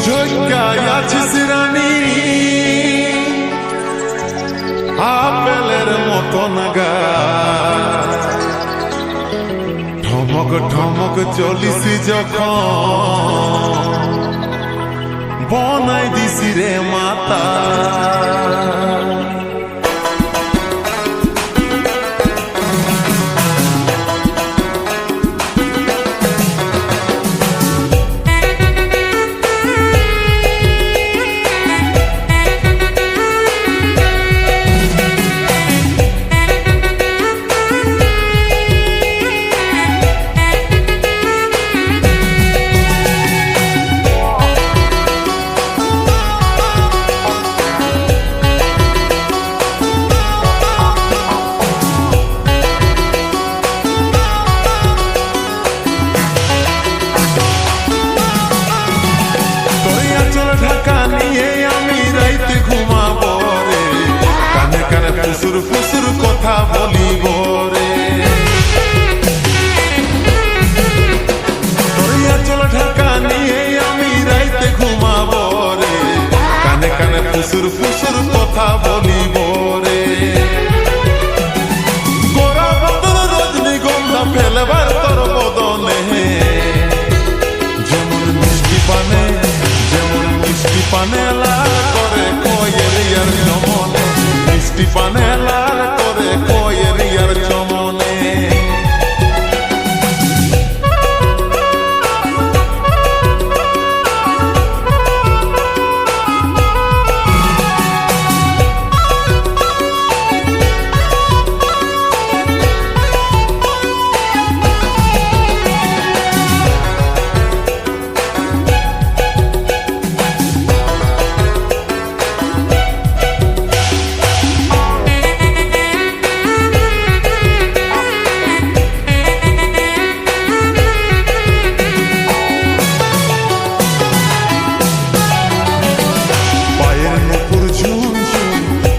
ঝোঁকায় আছিস রানী, আপেলের মতন গায়। ঠমক ঠমক চলিস যখন, বনাই দিছি রে মাতা। ঢাকা নিয়ে আমি রাইতে ঘুমাবো রে, কানে কানে ফুসুর ফুসুর কথা বলিব রে। তোরিয়া চল ঢাকা নিয়ে আমি রাইতে ঘুমাবো রে, কানে কানে ফুসুর ফুসুর কথা বলিব রে। গোরা বদল রজনীগন্ধা ফেলবার তোর বদনে, যেমন মিষ্টি পানে মিষ্টি পানে লাল করে কোয়েল ইয়ার চমনে, মিষ্টি পানে লাল করে কোয়েল ইয়ার চমনে।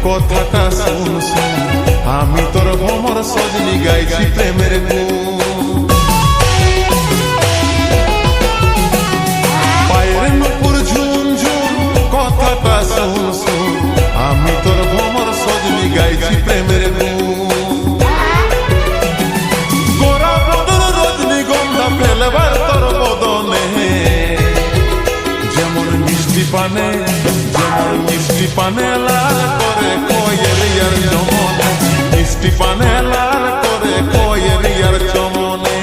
কথাটা শুন শুন, আমি তোর ভ্রমর সজনি গাইছি প্রেমের গুণ। পায়ের নুপুর ঝুন ঝুন, কথাটা শুন শুন, আমি তোর ভ্রমর সজনি গাইছি প্রেমের গুণ। গোরা বদল রজনীগন্ধা ফেলবার তোর বদনে, যেমন মিষ্টি পানে মিষ্টি পানে লাল করে কোয়েল ইয়ার চমনে, মিষ্টি পানে লাল করে কোয়েল ইয়ার চমনে।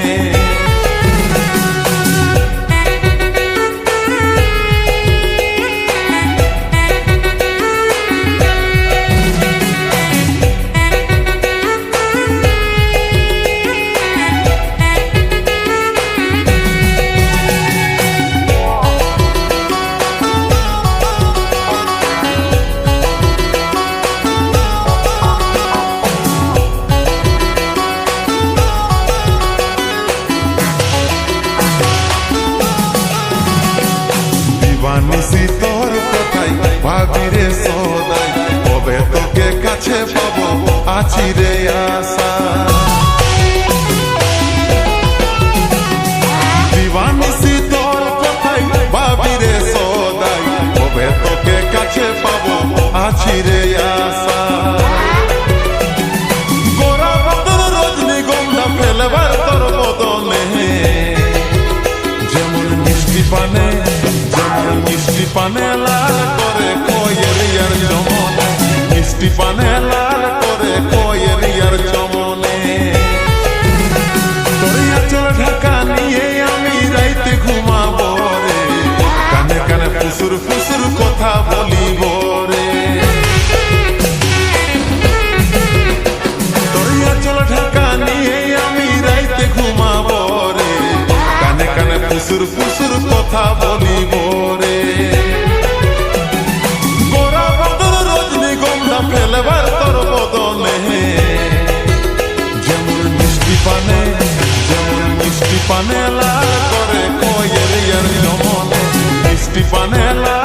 বানিসি তোর কথাই ভাবি রে সদাই, কবে তোকে কাছে পাবো আছি রে আশা। দিবানিসি তোর কথাই ভাবি রে সদাই, কবে তোকে কাছে পাবো আছি রে আশা। গোরা বদল রজনীগন্ধা ফেলবার তোর বদনে, যেমন মিষ্টি পানে মিষ্টি পানে লাল করে কোয়েল ইয়ার চমনে, মিষ্টি পানে লাল করে কোয়েল ইয়ার চমনে। তোরিয়া চল ঢাকা নিয়ে আমি রাইতে ঘুমাবো রে, কানে কানে ফুসুর ফুসুর কথা বলিব রে। তোরিয়া চল ঢাকা নিয়ে আমি রাইতে ঘুমাবো রে, কানে কানে ফুসুর ফুসুর কথা বলিব রে। গোরা বদল রজনীগন্ধা ফেলবার তোর বদনে, যেমন মিষ্টি পানে লাল করে কোয়েল ইয়ার চমনে, মিষ্টি পানে লাল